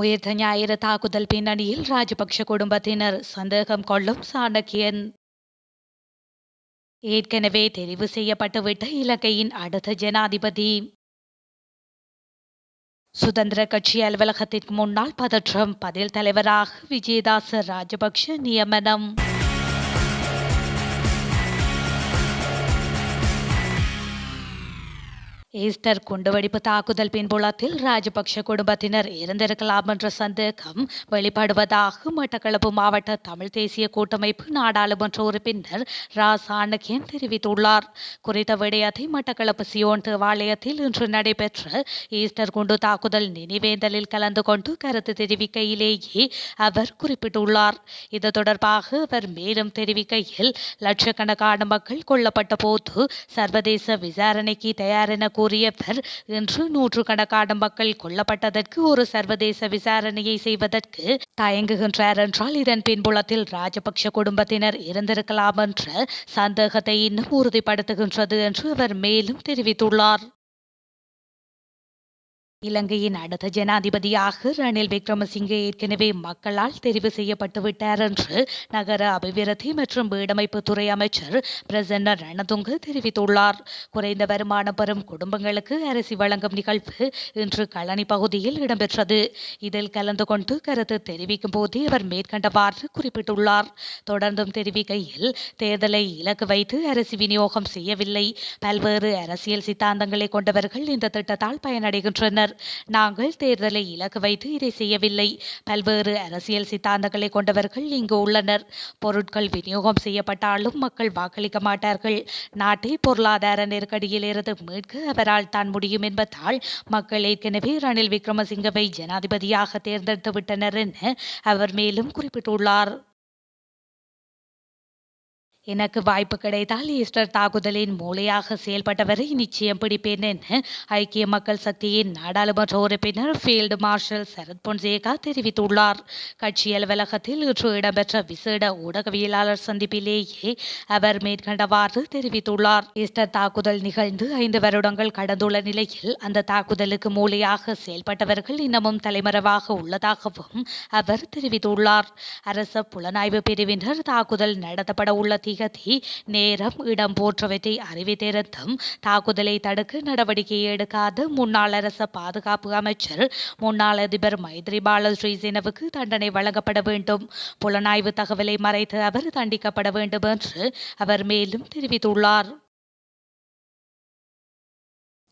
உயிர்த்த ஞாயிறு தாக்குதல் பின்னணியில் ராஜபக்ஷ குடும்பத்தினர் சந்தேகம் கொள்ளும் சாணக்கியன். ஏற்கனவே தெரிவு செய்யப்பட்டுவிட்ட இலங்கையின் அடுத்த ஜனாதிபதி. சுதந்திர கட்சி அலுவலகத்திற்கு முன்னால் பதற்றம், பதில் தலைவராக விஜயதாச ராஜபக்ஷ நியமனம். ஈஸ்டர் குண்டுவெடிப்பு தாக்குதல் பின்புலத்தில் ராஜபக்ஷ குடும்பத்தினர் இருந்திருக்கலாம் என்ற சந்தேகம் வெளிப்படுவதாக மட்டக்களப்பு மாவட்ட தமிழ் தேசிய கூட்டமைப்பு நாடாளுமன்ற உறுப்பினர் ரா சாணக்கியன் தெரிவித்துள்ளார். குறித்த விடயத்தை மட்டக்களப்பு சியோன் தேவாலயத்தில் இன்று நடைபெற்ற ஈஸ்டர் குண்டு தாக்குதல் நினைவேந்தலில் கலந்து கொண்டு கருத்து தெரிவிக்கையிலேயே அவர் குறிப்பிட்டுள்ளார். இது தொடர்பாக அவர் மேலும் தெரிவிக்கையில், லட்சக்கணக்கான மக்கள் கொல்லப்பட்ட போது சர்வதேச விசாரணைக்கு தயார் என கூறியவர், இன்று நூற்றுக்கணக்கான மக்கள் கொல்லப்பட்டதற்கு ஒரு சர்வதேச விசாரணையை செய்வதற்கு தயங்குகின்றார் என்றால் இதன் பின்புலத்தில் ராஜபக்ஷ குடும்பத்தினர் இருந்திருக்கலாம் என்ற சந்தேகத்தை இன்னும் உறுதிப்படுத்துகின்றது என்று அவர் மேலும் தெரிவித்துள்ளார். இலங்கையின் அடுத்த ஜனாதிபதியாக ரணில் விக்ரமசிங்கே ஏற்கனவே மக்களால் தெரிவு செய்யப்பட்டுவிட்டார் என்று நகர அபிவிருத்தி மற்றும் வீடமைப்பு துறை அமைச்சர் பிரசன்ன ரணதுங்க தெரிவித்துள்ளார். குறைந்த வருமானம் பெறும் குடும்பங்களுக்கு அரிசி வழங்கும் நிகழ்வு இன்று களனி பகுதியில் இடம்பெற்றது. இதில் கலந்து கொண்டு கருத்து தெரிவிக்கும் போதே அவர் மேற்கண்டவாறு குறிப்பிட்டுள்ளார். தொடர்ந்தும் தெரிவிக்கையில், தேர்தலை இலக்கு வைத்து அரிசி விநியோகம் செய்யவில்லை. பல்வேறு அரசியல் சித்தாந்தங்களை கொண்டவர்கள் இந்த திட்டத்தால் பயனடைகின்றனர். நாங்கள் தேர்தலை இலக்கு வைத்து இதை செய்யவில்லை. பல்வேறு அரசியல் சித்தாந்தங்களை கொண்டவர்கள் இங்கு உள்ளனர். பொருட்கள் விநியோகம் செய்யப்பட்டாலும் மக்கள் வாக்களிக்க மாட்டார்கள். நாட்டை பொருளாதார நெருக்கடியில் இருந்து மீட்க அவரால் தான் முடியும் என்பதால் மக்கள் ஏற்கனவே ரணில் விக்ரமசிங்கவை ஜனாதிபதியாக தேர்ந்தெடுத்து விட்டனர் என அவர் மேலும் குறிப்பிட்டுள்ளார். எனக்கு வாய்ப்பு கிடைத்தால் ஈஸ்டர் தாக்குதலின் மூளையாக செயல்பட்டவரை நிச்சயம் பிடிப்பேன் என ஐக்கிய மக்கள் சக்தியின் நாடாளுமன்ற உறுப்பினர் ஃபீல்டு மார்ஷல் சரத் பொன்சேகா தெரிவித்துள்ளார். கட்சி அலுவலகத்தில் இன்று இடம்பெற்ற விசேட ஊடகவியலாளர் சந்திப்பிலேயே அவர் மேற்கண்டவாறு தெரிவித்துள்ளார். ஈஸ்டர் தாக்குதல் நிகழ்ந்து 5 வருடங்கள் கடந்துள்ள நிலையில் அந்த தாக்குதலுக்கு மூளையாக செயல்பட்டவர்கள் இன்னமும் தலைமறைவாக உள்ளதாகவும் அவர் தெரிவித்துள்ளார். அரச புலனாய்வு பிரிவினர் தாக்குதல் நடத்தப்பட உள்ள திகதி, நேரம், இடம் போன்றவற்றை அறிவித்திருந்தும் தாக்குதலை தடுக்க நடவடிக்கை எடுக்காத முன்னாள் அரச பாதுகாப்பு அமைச்சர் முன்னாள் அதிபர் மைத்ரிபால ஸ்ரீசேனவுக்கு தண்டனை வழங்கப்பட வேண்டும். புலனாய்வு தகவலை மறைத்து அவர் தண்டிக்கப்பட வேண்டும் என்று அவர் மேலும் தெரிவித்துள்ளார்.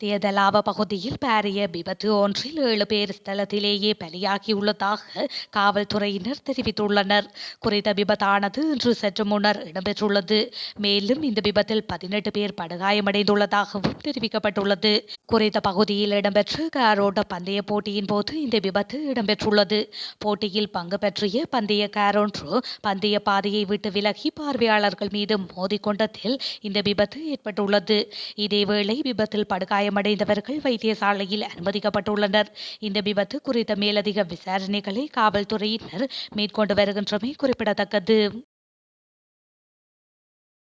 தேதலாவ பகுதியில் பாரிய விபத்து ஒன்றில் 7 பேர் ஸ்தலத்திலேயே பலியாகியுள்ளதாக காவல்துறையினர் தெரிவித்துள்ளனர். குறித்த விபத்தானது இன்று சற்று முன்னர் இடம்பெற்றுள்ளது. மேலும் இந்த விபத்தில் 18 பேர் படுகாயமடைந்துள்ளதாகவும் தெரிவிக்கப்பட்டுள்ளது. குறித்த பகுதியில் இடம்பெற்ற காரோட்ட பந்தய போட்டியின் போது இந்த விபத்து இடம்பெற்றுள்ளது. போட்டியில் பங்கு பற்றிய பந்தய காரொன்று பந்தய பாதையை விட்டு விலகி பார்வையாளர்கள் மீது மோதிக்கொண்டதில் இந்த விபத்து ஏற்பட்டுள்ளது. இதேவேளை விபத்தில் படுகாயமடைந்தவர்கள் வைத்தியசாலையில் அனுமதிக்கப்பட்டுள்ளனர். இந்த விபத்து குறித்த மேலதிக விசாரணைகளை காவல்துறையினர் மேற்கொண்டு வருகின்றமை குறிப்பிடத்தக்கது.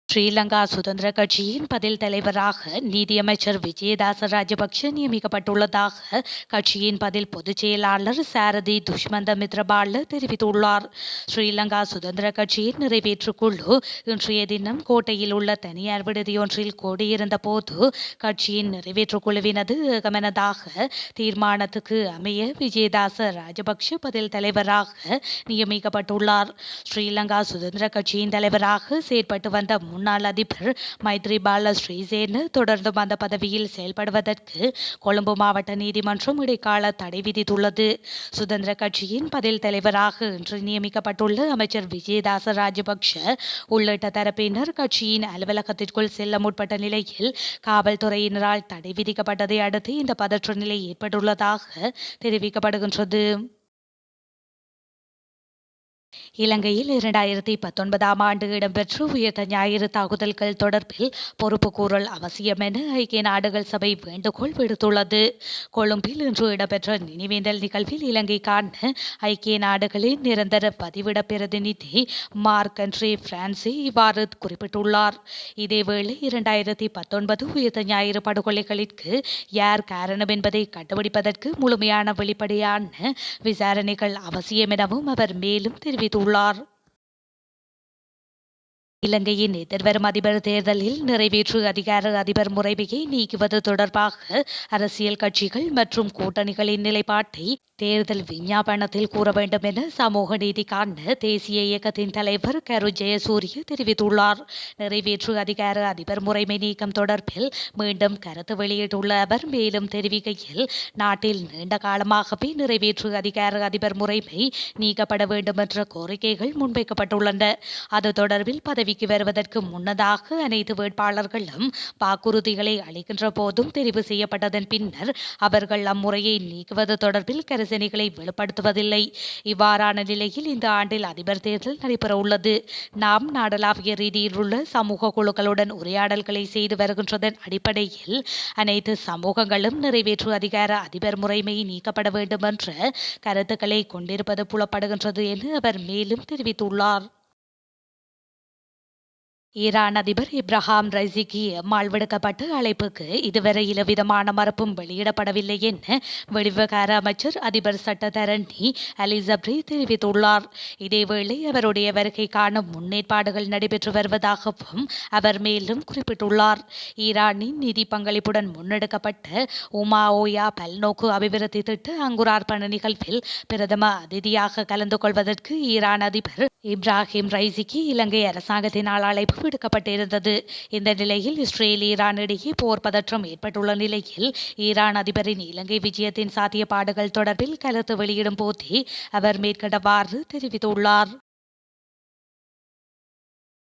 ஸ்ரீலங்கா சுதந்திர கட்சியின் பதில் தலைவராக நீதியமைச்சர் விஜயதாச ராஜபக்ஷ நியமிக்கப்பட்டுள்ளதாக கட்சியின் பதில் பொதுச் செயலாளர் சாரதி துஷ்மந்த மித்ரபால தெரிவித்துள்ளார். ஸ்ரீலங்கா சுதந்திர கட்சியின் நிறைவேற்று குழு இன்றைய தினம் கோட்டையில் உள்ள தனியார் விடுதியொன்றில் கூடியிருந்த போது கட்சியின் நிறைவேற்று குழுவினது ஏகமனதாக தீர்மானத்துக்கு அமைய விஜயதாச ராஜபக்ஷ பதில் தலைவராக நியமிக்கப்பட்டுள்ளார். ஸ்ரீலங்கா சுதந்திர கட்சியின் தலைவராக செயற்பட்டு வந்த முன்னாள் அதிபர் மைத்ரிபால ஸ்ரீசேன தொடர்ந்தும் அந்த பதவியில் செயல்படுவதற்கு கொழும்பு மாவட்ட நீதிமன்றம் இடைக்கால தடை விதித்துள்ளது. சுதந்திர கட்சியின் பதில் தலைவராக இன்று நியமிக்கப்பட்டுள்ள அமைச்சர் விஜயதாச ராஜபக்ஷ உள்ளிட்ட தரப்பினர் கட்சியின் அலுவலகத்திற்குள் செல்ல முற்பட்ட நிலையில் காவல்துறையினரால் தடை விதிக்கப்பட்டதை அடுத்து இந்த பதற்ற நிலை ஏற்பட்டுள்ளதாக தெரிவிக்கப்படுகின்றது. இலங்கையில் 2019ஆம் ஆண்டு இடம்பெற்ற உயிர்த்த ஞாயிறு தாக்குதல்கள் தொடர்பில் பொறுப்புக்கூறல் அவசியம் என ஐக்கிய நாடுகள் சபை வேண்டுகோள் விடுத்துள்ளது. கொழும்பில் இன்று இடம்பெற்ற நினைவேந்தல் நிகழ்வில் இலங்கைக்கான ஐக்கிய நாடுகளின் நிரந்தர பதிவிட பிரதிநிதி மார்க் அண்ட்ரே பிரான்சி இவ்வாறு குறிப்பிட்டுள்ளார். இதேவேளை 2019 உயிர்த்த ஞாயிறு படுகொலைகளிற்கு யார் காரணம் என்பதை கண்டுபிடிப்பதற்கு முழுமையான வெளிப்படையான விசாரணைகள் அவசியம் எனவும் அவர் மேலும் தெரிவித்துள்ளார். இலங்கையின் எதிர்வரும் அதிபர் தேர்தலில் நிறைவேற்று அதிகார அதிபர் முறைமையை நீக்குவது தொடர்பாக அரசியல் கட்சிகள் மற்றும் கூட்டணிகளின் நிலைப்பாட்டை தேர்தல் விஞ்ஞாபனத்தில் கூற வேண்டும் என சமூக நீதிக்கான தேசிய இயக்கத்தின் தலைவர் கரு ஜெயசூரிய தெரிவித்துள்ளார். நிறைவேற்று அதிகார அதிபர் முறைமை நீக்கம் தொடர்பில் மீண்டும் கருத்து வெளியிட்டுள்ள அவர் மேலும் தெரிவிக்கையில், நாட்டில் நீண்ட காலமாகவே நிறைவேற்று அதிகார அதிபர் முறைமை நீக்கப்பட வேண்டும் என்ற கோரிக்கைகள் முன்வைக்கப்பட்டுள்ளன. அது தொடர்பில் பதவிக்கு வருவதற்கு முன்னதாக அனைத்து வேட்பாளர்களும் வாக்குறுதிகளை அளிக்கின்ற போதும் தெரிவு செய்யப்பட்டதன் பின்னர் அவர்கள் அம்முறையை நீக்குவது தொடர்பில் கரிசனைகளை வெளிப்படுத்துவதில்லை. இவ்வாறான நிலையில் இந்த ஆண்டில் அதிபர் தேர்தல் நடைபெற உள்ளது. நாம் நாடளாவிய ரீதியில் உள்ள சமூக குழுக்களுடன் உரையாடல்களை செய்து வருகின்றதன் அடிப்படையில் அனைத்து சமூகங்களும் நிறைவேற்று அதிகார அதிபர் முறைமை நீக்கப்பட வேண்டும் என்ற கருத்துக்களை கொண்டிருப்பது புலப்படுகின்றது என அவர் மேலும் தெரிவித்துள்ளார். ஈரான் அதிபர் இப்ராஹிம் ரைசிக்கு எம்மால் விடுக்கப்பட்ட அழைப்புக்கு இதுவரை எவ்விதமான மறுப்பும் வெளியிடப்படவில்லை என வெளிவிவகார அமைச்சர் அதிபர் சட்டத்தரணி அலி ஜப்ரி தெரிவித்துள்ளார். இதேவேளை அவருடைய வருகைக்கான முன்னேற்பாடுகள் நடைபெற்று வருவதாகவும் அவர் மேலும் குறிப்பிட்டுள்ளார். ஈரானின் நிதி பங்களிப்புடன் முன்னெடுக்கப்பட்ட உமாஓயா பல்நோக்கு அபிவிருத்தி திட்ட அங்குரார்ப்பண நிகழ்வில் பிரதம அதிதியாக கலந்து கொள்வதற்கு ஈரான் அதிபர் இப்ராஹிம் ரைசிக்கு இலங்கை அரசாங்கத்தினால் அழைப்பு விடுக்கப்பட்டிருந்தது. இந்த நிலையில் இஸ்ரேல் ஈரான் இடையே போர் பதற்றம் ஏற்பட்டுள்ள நிலையில் ஈரான் அதிபரின் இலங்கை விஜயத்தின் சாத்தியப்பாடுகள் தொடர்பில் கருத்து வெளியிடும் போதே அவர் மேற்கண்டவாறு தெரிவித்துள்ளார்.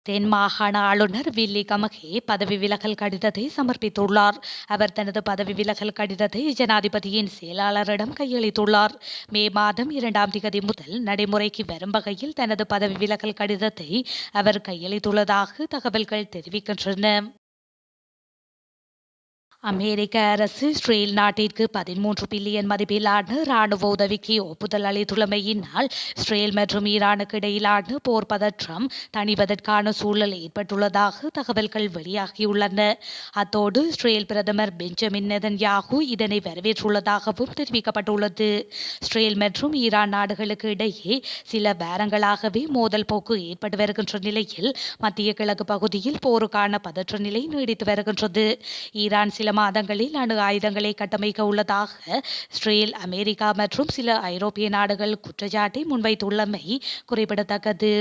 தென் மாகாண ஆளுநர் வில்லி கமகே பதவி விலகல் கடிதத்தை சமர்ப்பித்துள்ளார். அவர் தனது பதவி விலகல் கடிதத்தை ஜனாதிபதியின் செயலாளரிடம் கையளித்துள்ளார். மே மாதம் 2ஆம் தேதி முதல் நடைமுறைக்கு வரும் வகையில் தனது பதவி விலகல் கடிதத்தை அவர் கையளித்துள்ளதாக தகவல்கள் தெரிவிக்கின்றன. அமெரிக்க அரசு இஸ்ரேல் நாட்டிற்கு 13 பில்லியன் மதிப்பிலான இராணுவ உதவிக்கு ஒப்புதல் அளித்துள்ளமையினால் இஸ்ரேல் மற்றும் ஈரானுக்கு இடையிலான போர் பதற்றம் தணிவதற்கான சூழல் ஏற்பட்டுள்ளதாக தகவல்கள் வெளியாகியுள்ளன. அத்தோடு இஸ்ரேல் பிரதமர் பெஞ்சமின் நெதன்யாகு இதனை வரவேற்றுள்ளதாகவும் தெரிவிக்கப்பட்டுள்ளது. இஸ்ரேல் மற்றும் ஈரான் நாடுகளுக்கு இடையே சில வாரங்களாகவே மோதல் போக்கு ஏற்பட்டு வருகின்ற நிலையில் மத்திய கிழக்கு பகுதியில் போருக்கான பதற்ற நிலை நீடித்து வருகின்றது. ஈரான் சில மாதங்களில் அணு ஆயுதங்களை கட்டமைக்க உள்ளதாக இஸ்ரேல், அமெரிக்கா மற்றும் சில ஐரோப்பிய நாடுகள் குற்றச்சாட்டை முன்வைத்துள்ளமை குறிப்பிடத்தக்கது.